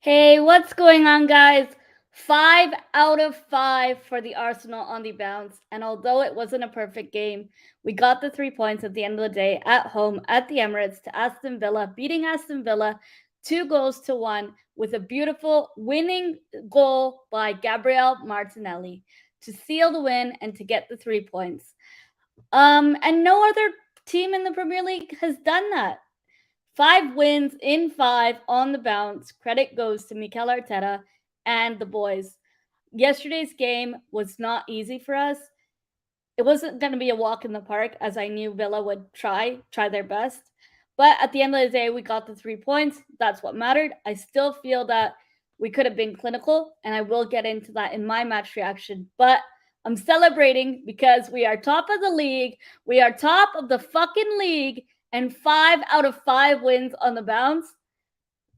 Hey, what's going on, guys? 5 out of 5 for the Arsenal on the bounce. And although it wasn't a perfect game, we got the 3 points at the end of the day at home at the Emirates to Aston Villa, beating Aston Villa 2 goals to 1 with a beautiful winning goal by Gabriel Martinelli to seal the win and to get the 3 points. And no other team in the Premier League has done that. 5 wins in 5 on the bounce. Credit goes to Mikel Arteta and the boys. Yesterday's game was not easy for us. It wasn't going to be a walk in the park, as I knew Villa would try their best. But at the end of the day, we got the 3 points. That's what mattered. I still feel that we could have been clinical, and I will get into that in my match reaction. But I'm celebrating because we are top of the league. We are top of the fucking league, and 5 out of 5 wins on the bounce.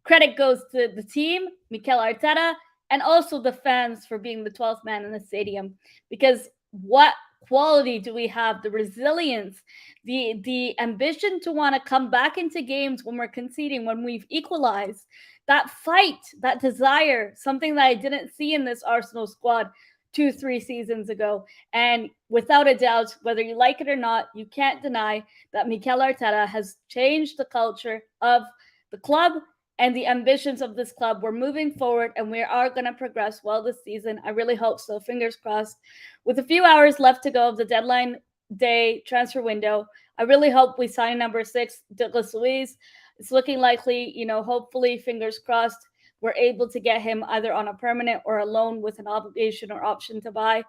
Credit goes to the team, Mikel Arteta, and also the fans for being the 12th man in the stadium. Because what quality do we have? The resilience, the ambition to want to come back into games when we're conceding, when we've equalized. That fight, that desire, something that I didn't see in this Arsenal squad 2-3 seasons ago. And without a doubt, whether you like it or not, you can't deny that Mikel Arteta has changed the culture of the club and the ambitions of this club. We're moving forward and we are going to progress well this season. I really hope so. Fingers crossed. With a few hours left to go of the deadline day transfer window, I really hope we sign number 6, Douglas Luiz. It's looking likely, hopefully, fingers crossed, we're able to get him either on a permanent or a loan with an obligation or option to buy.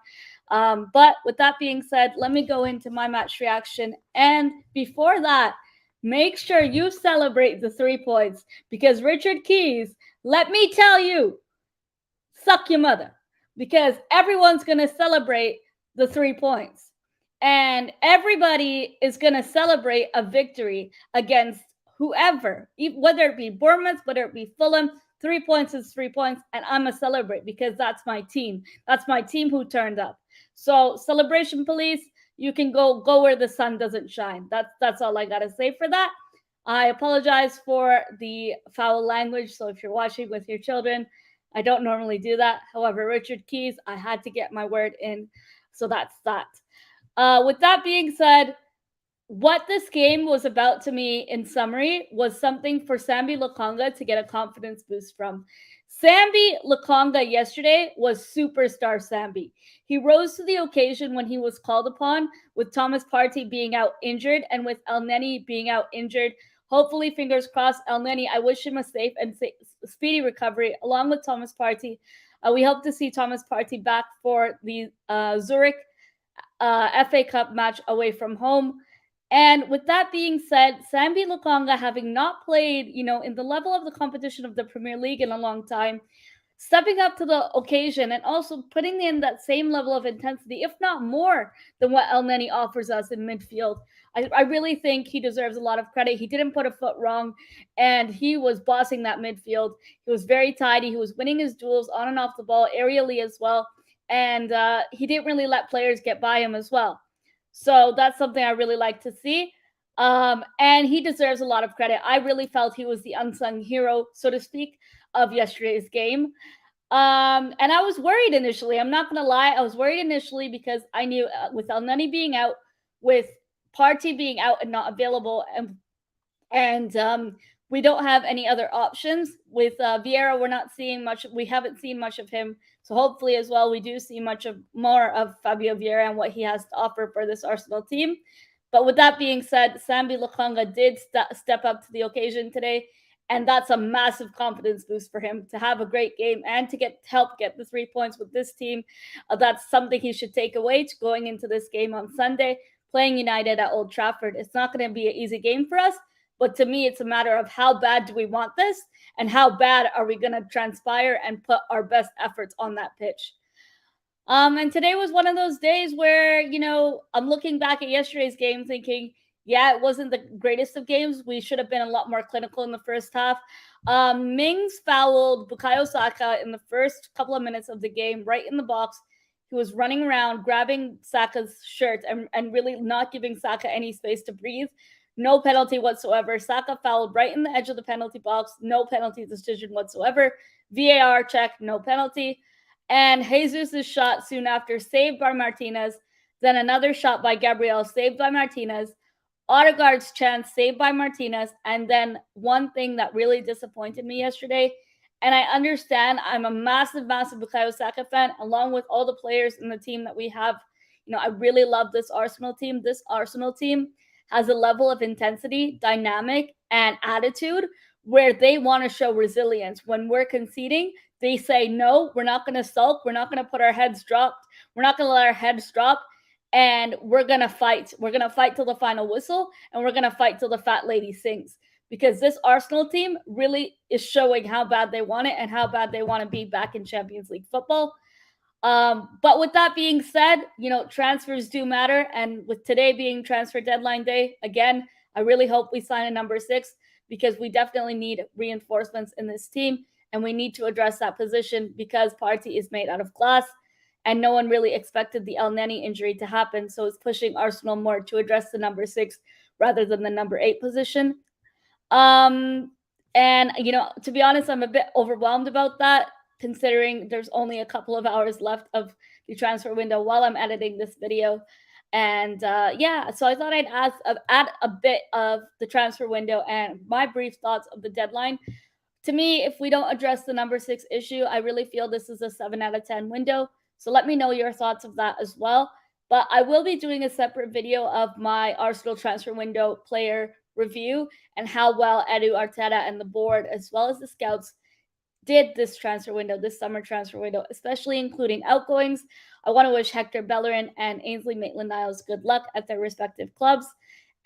But with that being said, let me go into my match reaction. And before that, make sure you celebrate the 3 points because Richard Keys, let me tell you, suck your mother, because everyone's going to celebrate the 3 points. And everybody is going to celebrate a victory against whoever, whether it be Bournemouth, whether it be Fulham. 3 points is 3 points, and I'm going to celebrate because that's my team. That's my team who turned up. So, celebration police, you can go where the sun doesn't shine. That's all I got to say for that. I apologize for the foul language. So if you're watching with your children, I don't normally do that. However, Richard Keys, I had to get my word in. So that's that. With that being said, what this game was about to me, in summary, was something for Sambi Lokonga to get a confidence boost from. Sambi Lokonga yesterday was superstar Sambi. He rose to the occasion when he was called upon, with Thomas Partey being out injured and with Elneny being out injured. Hopefully, fingers crossed, Elneny, I wish him a safe and speedy recovery, along with Thomas Partey. We hope to see Thomas Partey back for the Zurich FA Cup match away from home. And with that being said, Sambi Lokonga, having not played, in the level of the competition of the Premier League in a long time, stepping up to the occasion and also putting in that same level of intensity, if not more, than what Elneny offers us in midfield. I really think he deserves a lot of credit. He didn't put a foot wrong, and he was bossing that midfield. He was very tidy. He was winning his duels on and off the ball, aerially as well, and he didn't really let players get by him as well. So that's something I really like to see. And he deserves a lot of credit. I really felt he was the unsung hero, so to speak, of yesterday's game. And I was worried initially. I'm not going to lie. I was worried initially because I knew with Elneny being out, with Partey being out and not available, and we don't have any other options. With Vieira, we're not seeing much. We haven't seen much of him. So hopefully as well, we do see more of Fabio Vieira and what he has to offer for this Arsenal team. But with that being said, Sambi Lokonga did step up to the occasion today. And that's a massive confidence boost for him to have a great game and to help get the 3 points with this team. That's something he should take away to going into this game on Sunday, playing United at Old Trafford. It's not going to be an easy game for us. But to me, it's a matter of how bad do we want this and how bad are we going to transpire and put our best efforts on that pitch. And today was one of those days where, I'm looking back at yesterday's game thinking, yeah, it wasn't the greatest of games. We should have been a lot more clinical in the first half. Mings fouled Bukayo Saka in the first couple of minutes of the game, right in the box. He was running around, grabbing Saka's shirt and really not giving Saka any space to breathe. no penalty whatsoever. Saka fouled right in the edge of the penalty box, no penalty decision whatsoever. VAR check, no penalty. And Jesus' shot soon after, saved by Martinez. Then another shot by Gabriel, saved by Martinez. Odegaard's chance, saved by Martinez. And then one thing that really disappointed me yesterday, and I understand I'm a massive, massive Bukayo Saka fan, along with all the players in the team that we have. I really love this Arsenal team. This Arsenal team has a level of intensity, dynamic, and attitude where they want to show resilience. When we're conceding, they say, no, we're not going to sulk. We're not going to put our heads dropped. We're not going to let our heads drop. And we're going to fight. We're going to fight till the final whistle, and we're going to fight till the fat lady sings. Because this Arsenal team really is showing how bad they want it and how bad they want to be back in Champions League football. But with that being said, transfers do matter. And with today being transfer deadline day, again, I really hope we sign a number 6 because we definitely need reinforcements in this team. And we need to address that position because Partey is made out of glass. And no one really expected the El Neni injury to happen. So it's pushing Arsenal more to address the number 6 rather than the number 8 position. And, to be honest, I'm a bit overwhelmed about that, considering there's only a couple of hours left of the transfer window while I'm editing this video. And so I thought I'd add a bit of the transfer window and my brief thoughts of the deadline. To me, if we don't address the number 6 issue, I really feel this is a 7 out of 10 window. So let me know your thoughts of that as well. But I will be doing a separate video of my Arsenal transfer window player review and how well Edu Arteta and the board, as well as the scouts, did this transfer window, this summer transfer window, especially including outgoings. I want to wish Hector Bellerin and Ainsley Maitland-Niles good luck at their respective clubs.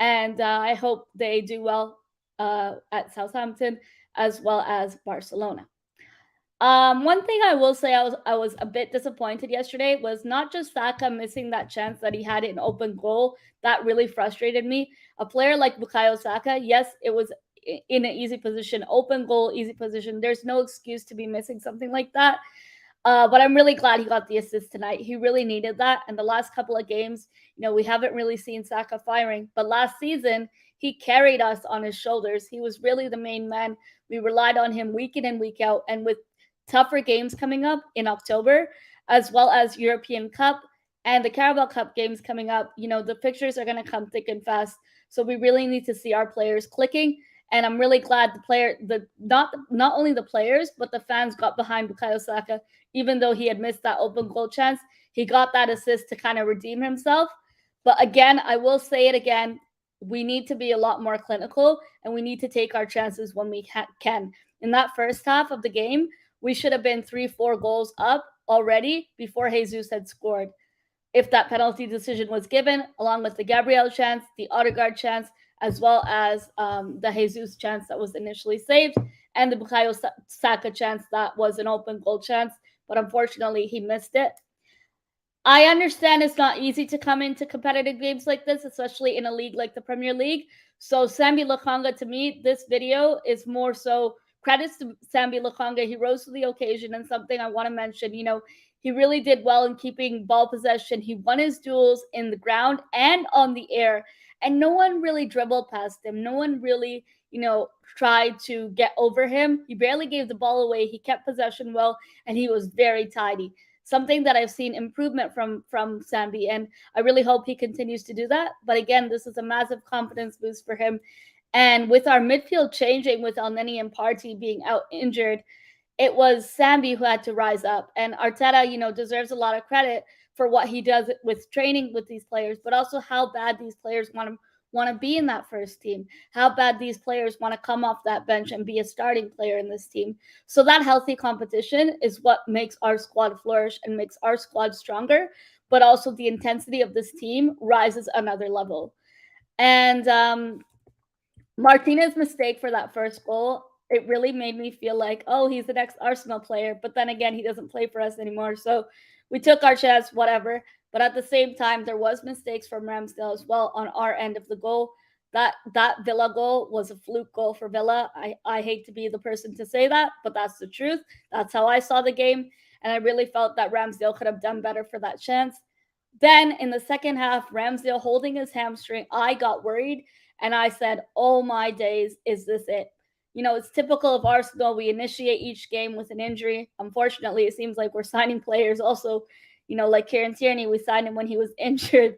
And I hope they do well at Southampton as well as Barcelona. One thing I will say I was a bit disappointed yesterday was not just Saka missing that chance that he had an open goal. That really frustrated me. A player like Bukayo Saka, yes, it was in an easy position, open goal, easy position. There's no excuse to be missing something like that. But I'm really glad he got the assist tonight. He really needed that. And the last couple of games, we haven't really seen Saka firing. But last season, he carried us on his shoulders. He was really the main man. We relied on him week in and week out. And with tougher games coming up in October, as well as European Cup and the Carabao Cup games coming up, the fixtures are going to come thick and fast. So we really need to see our players clicking. And I'm really glad not only the players, but the fans got behind Bukayo Saka, even though he had missed that open goal chance. He got that assist to kind of redeem himself. But again, I will say it again, we need to be a lot more clinical and we need to take our chances when we can. In that first half of the game, we should have been 3-4 goals up already before Jesus had scored. If that penalty decision was given, along with the Gabriel chance, the Odegaard chance, as well as the Jesus chance that was initially saved, and the Bukayo Saka chance that was an open goal chance, but unfortunately he missed it. I understand it's not easy to come into competitive games like this, especially in a league like the Premier League. So Sambi Lokonga, to me, this video is more so credits to Sambi Lokonga. He rose to the occasion, and something I want to mention, he really did well in keeping ball possession. He won his duels in the ground and on the air, and no one really dribbled past him. No one really, tried to get over him. He barely gave the ball away. He kept possession well, and he was very tidy. Something that I've seen improvement from Sambi, and I really hope he continues to do that. But again, this is a massive confidence boost for him. And with our midfield changing, with El Neni and Partey being out injured, it was Sambi who had to rise up. And Arteta, deserves a lot of credit for what he does with training with these players, but also how bad these players want to be in that first team, how bad these players want to come off that bench and be a starting player in this team. So that healthy competition is what makes our squad flourish and makes our squad stronger, but also the intensity of this team rises another level. And Martinez's mistake for that first goal, it really made me feel like, oh, he's the next Arsenal player. But then again, he doesn't play for us anymore. So we took our chance, whatever. But at the same time, there was mistakes from Ramsdale as well on our end of the goal. That Villa goal was a fluke goal for Villa. I hate to be the person to say that, but that's the truth. That's how I saw the game. And I really felt that Ramsdale could have done better for that chance. Then in the second half, Ramsdale holding his hamstring, I got worried. And I said, oh my days, is this it? It's typical of Arsenal. We initiate each game with an injury. Unfortunately, it seems like we're signing players also, like Kieran Tierney, we signed him when he was injured.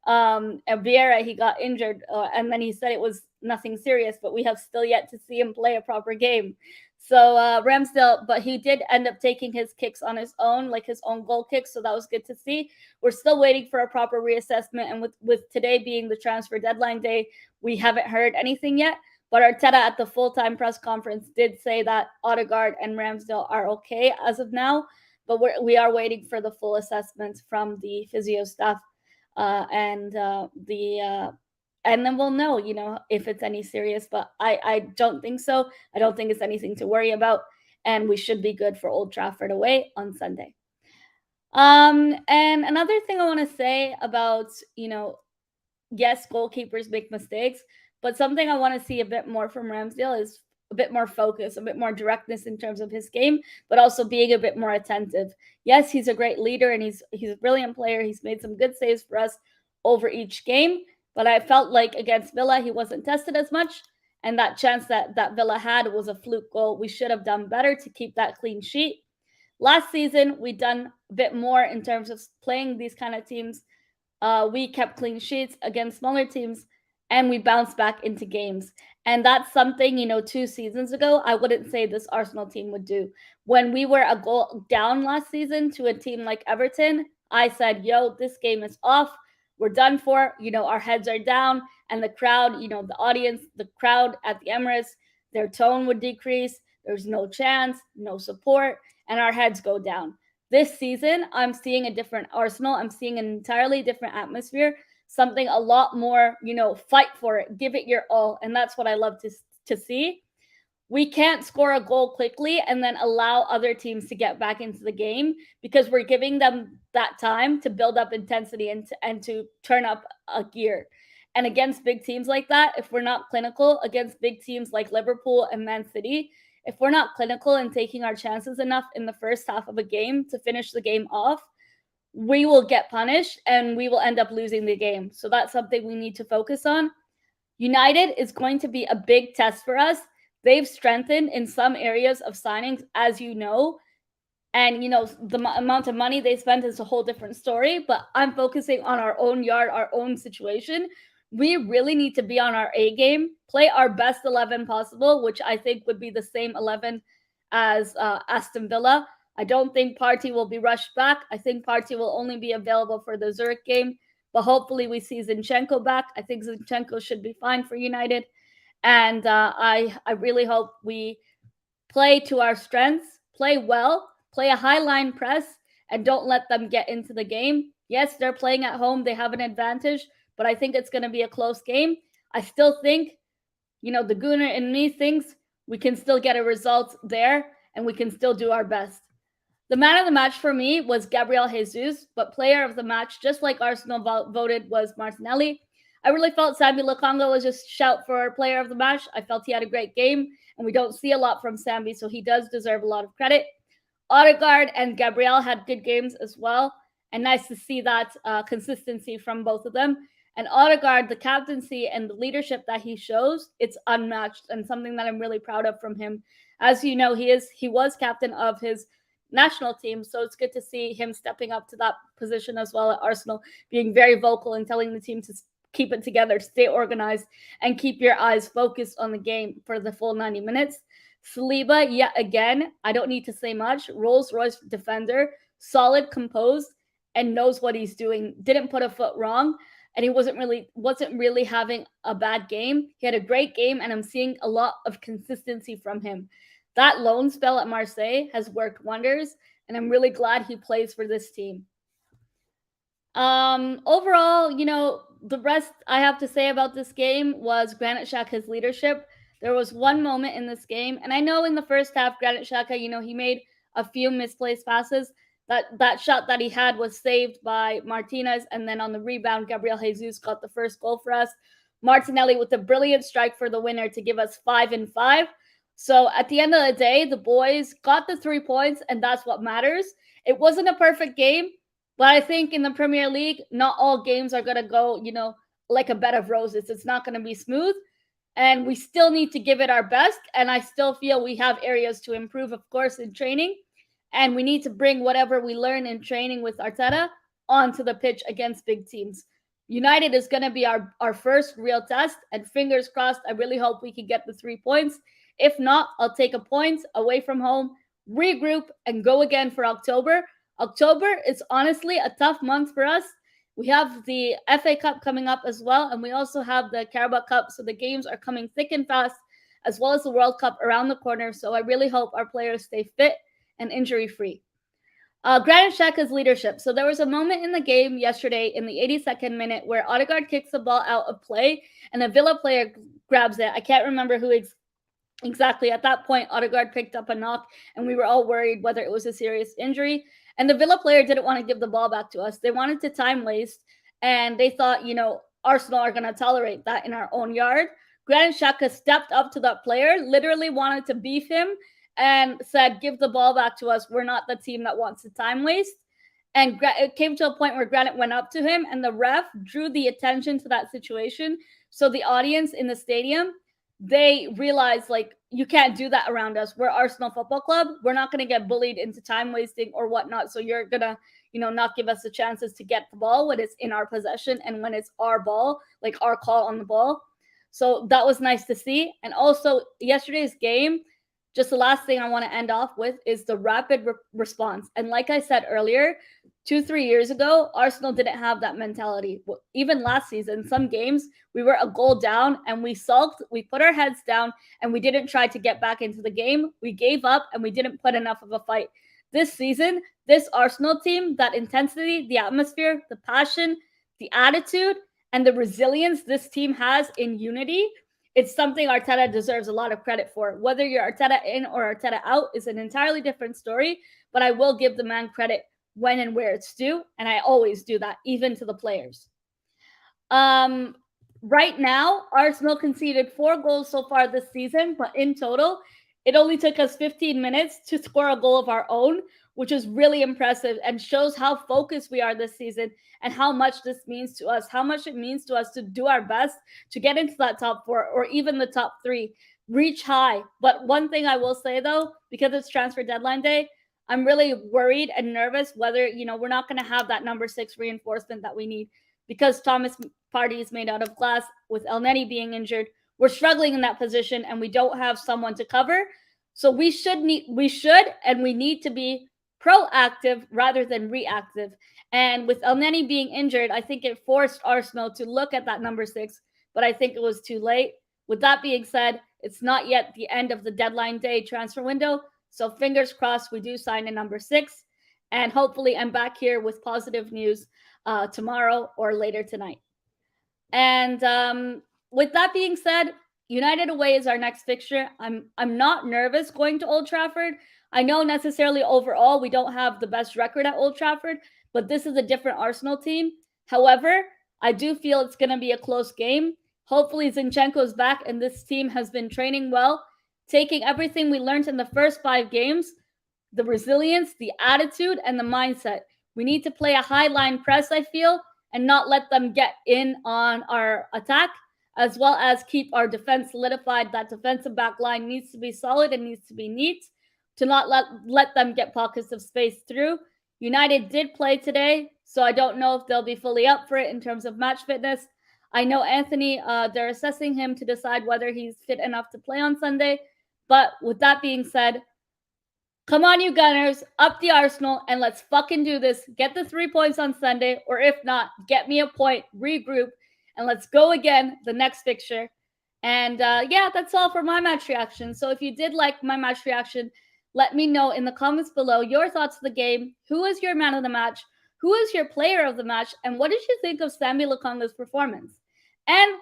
And Vieira, he got injured, and then he said it was nothing serious, but we have still yet to see him play a proper game. So Ramsdale, but he did end up taking his kicks on his own, like his own goal kicks. So that was good to see. We're still waiting for a proper reassessment. And with today being the transfer deadline day, we haven't heard anything yet. But Arteta at the full-time press conference did say that Odegaard and Ramsdale are okay as of now. But we are waiting for the full assessment from the physio staff and then we'll know, if it's any serious. But I don't think so. I don't think it's anything to worry about. And we should be good for Old Trafford away on Sunday. And another thing I want to say about, yes, goalkeepers make mistakes, but something I want to see a bit more from Ramsdale is a bit more focus, a bit more directness in terms of his game, but also being a bit more attentive. Yes, he's a great leader and he's a brilliant player. He's made some good saves for us over each game, but I felt like against Villa, he wasn't tested as much. And that chance that Villa had was a fluke goal. We should have done better to keep that clean sheet. Last season, we done a bit more in terms of playing these kind of teams. We kept clean sheets against smaller teams, and we bounced back into games. And that's something, 2 seasons ago, I wouldn't say this Arsenal team would do. When we were a goal down last season to a team like Everton, I said, yo, this game is off. We're done for. Our heads are down. And the crowd, the audience, the crowd at the Emirates, their tone would decrease. There's no chance, no support, and our heads go down. This season, I'm seeing a different Arsenal. I'm seeing an entirely different atmosphere, something a lot more, fight for it, give it your all. And that's what I love to see. We can't score a goal quickly and then allow other teams to get back into the game because we're giving them that time to build up intensity and to turn up a gear. And against big teams like that, if we're not clinical, against big teams like Liverpool and Man City, if we're not clinical and taking our chances enough in the first half of a game to finish the game off, we will get punished and we will end up losing the game. So that's something we need to focus on. United is going to be a big test for us. They've strengthened in some areas of signings, as you know. And, the amount of money they spent is a whole different story. But I'm focusing on our own yard, our own situation. We really need to be on our A game, play our best 11 possible, which I think would be the same 11 as Aston Villa. I don't think Partey will be rushed back. I think Partey will only be available for the Zurich game. But hopefully we see Zinchenko back. I think Zinchenko should be fine for United. And I really hope we play to our strengths, play well, play a high line press, and don't let them get into the game. Yes, they're playing at home. They have an advantage, but I think it's going to be a close game. I still think, the Gooner in me thinks we can still get a result there and we can still do our best. The man of the match for me was Gabriel Jesus, but player of the match, just like Arsenal voted, was Martinelli. I really felt Sambi Lokonga was just shout for player of the match. I felt he had a great game, and we don't see a lot from Sambi, so he does deserve a lot of credit. Odegaard and Gabriel had good games as well, and nice to see that consistency from both of them. And Odegaard, the captaincy and the leadership that he shows, it's unmatched and something that I'm really proud of from him. As you know, he was captain of his national team, so it's good to see him stepping up to that position as well at Arsenal, being very vocal and telling the team to keep it together, stay organized, and keep your eyes focused on the game for the full 90 minutes. Saliba, yet again, I don't need to say much. Rolls-Royce defender, solid, composed, and knows what he's doing. Didn't put a foot wrong, and he wasn't really having a bad game. He had a great game, and I'm seeing a lot of consistency from him. That loan spell at Marseille has worked wonders, and I'm really glad he plays for this team. Overall, the rest I have to say about this game was Granit Xhaka's leadership. There was one moment in this game, and I know in the first half, Granit Xhaka, he made a few misplaced passes. That shot that he had was saved by Martinez, and then on the rebound, Gabriel Jesus got the first goal for us. Martinelli with a brilliant strike for the winner to give us 5-5. So at the end of the day, the boys got the 3 points, and that's what matters. It wasn't a perfect game, but I think in the Premier League, not all games are going to go, like a bed of roses. It's not going to be smooth, and we still need to give it our best. And I still feel we have areas to improve, of course, in training. And we need to bring whatever we learn in training with Arteta onto the pitch against big teams. United is going to be our first real test. And fingers crossed, I really hope we can get the 3 points. If not, I'll take a point away from home, regroup, and go again for October. October is honestly a tough month for us. We have the FA Cup coming up as well, and we also have the Carabao Cup. So the games are coming thick and fast, as well as the World Cup around the corner. So I really hope our players stay fit and injury-free. Granit Xhaka's leadership. So there was a moment in the game yesterday in the 82nd minute where Odegaard kicks the ball out of play and a Villa player grabs it. I can't remember who exactly. At that point, Odegaard picked up a knock and we were all worried whether it was a serious injury. And the Villa player didn't want to give the ball back to us. They wanted to time waste and they thought, Arsenal are going to tolerate that in our own yard. Granit Xhaka stepped up to that player, literally wanted to beef him, and said, give the ball back to us. We're not the team that wants to time waste. And it came to a point where Granit went up to him and the ref drew the attention to that situation. So the audience in the stadium, they realized, like, you can't do that around us. We're Arsenal Football Club. We're not going to get bullied into time wasting or whatnot. So you're going to, not give us the chances to get the ball when it's in our possession and when it's our ball, like our call on the ball. So that was nice to see. And also yesterday's game, just the last thing I want to end off with is the rapid response. And like I said earlier, 2-3 years ago, Arsenal didn't have that mentality. Even last season, some games, we were a goal down and we sulked, we put our heads down, and we didn't try to get back into the game. We gave up and we didn't put enough of a fight. This season, this Arsenal team, that intensity, the atmosphere, the passion, the attitude, and the resilience this team has in unity, it's something Arteta deserves a lot of credit for. Whether you're Arteta in or Arteta out is an entirely different story, but I will give the man credit when and where it's due, and I always do that, even to the players. Right now, Arsenal conceded 4 goals so far this season, but in total, it only took us 15 minutes to score a goal of our own, which is really impressive and shows how focused we are this season and how much this means to us, how much it means to us to do our best to get into that top 4 or even the top 3, reach high. But one thing I will say, though, because it's transfer deadline day, I'm really worried and nervous whether, we're not going to have that number 6 reinforcement that we need because Thomas Partey is made out of glass with El Neni being injured. We're struggling in that position and we don't have someone to cover. So we need to be proactive rather than reactive. And with El Neni being injured, I think it forced Arsenal to look at that number 6, but I think it was too late. With that being said, it's not yet the end of the deadline day transfer window. So fingers crossed we do sign a number 6. And hopefully I'm back here with positive news tomorrow or later tonight. And with that being said, United away is our next fixture. I'm not nervous going to Old Trafford. I know necessarily overall we don't have the best record at Old Trafford, but this is a different Arsenal team. However, I do feel it's going to be a close game. Hopefully Zinchenko's back and this team has been training well, taking everything we learned in the first 5 games, the resilience, the attitude, and the mindset. We need to play a high line press, I feel, and not let them get in on our attack, as well as keep our defense solidified. That defensive back line needs to be solid and needs to be neat to not let them get pockets of space through. United did play today, so I don't know if they'll be fully up for it in terms of match fitness. I know Anthony, they're assessing him to decide whether he's fit enough to play on Sunday. But with that being said, come on, you Gunners, up the Arsenal, and let's fucking do this. Get the 3 points on Sunday, or if not, get me a point, regroup, and let's go again the next fixture. And that's all for my match reaction. So if you did like my match reaction, let me know in the comments below your thoughts of the game. Who is your man of the match? Who is your player of the match? And what did you think of Sambi Lokonga's performance? And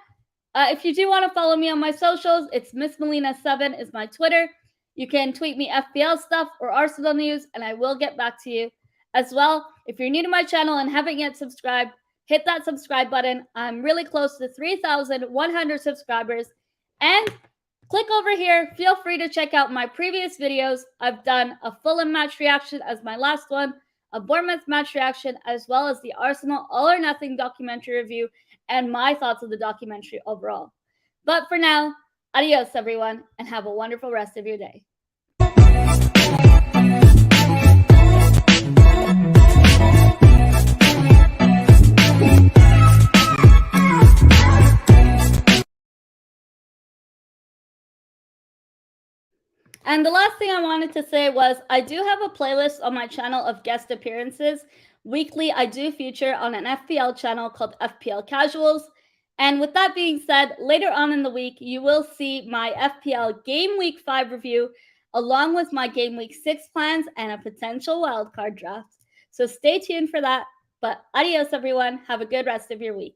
if you do want to follow me on my socials, it's Miss Melina7 is my Twitter. You can tweet me FPL stuff or Arsenal news, and I will get back to you. As well, if you're new to my channel and haven't yet subscribed, hit that subscribe button. I'm really close to 3,100 subscribers. And click over here. Feel free to check out my previous videos. I've done a Fulham match reaction as my last one, a Bournemouth match reaction, as well as the Arsenal All or Nothing documentary review, and my thoughts of the documentary overall. But for now, adios, everyone, and have a wonderful rest of your day. And the last thing I wanted to say was I do have a playlist on my channel of guest appearances. Weekly, I do feature on an FPL channel called FPL Casuals. And with that being said, later on in the week, you will see my FPL Game Week 5 review, along with my Game Week 6 plans and a potential wildcard draft. So stay tuned for that. But adios, everyone. Have a good rest of your week.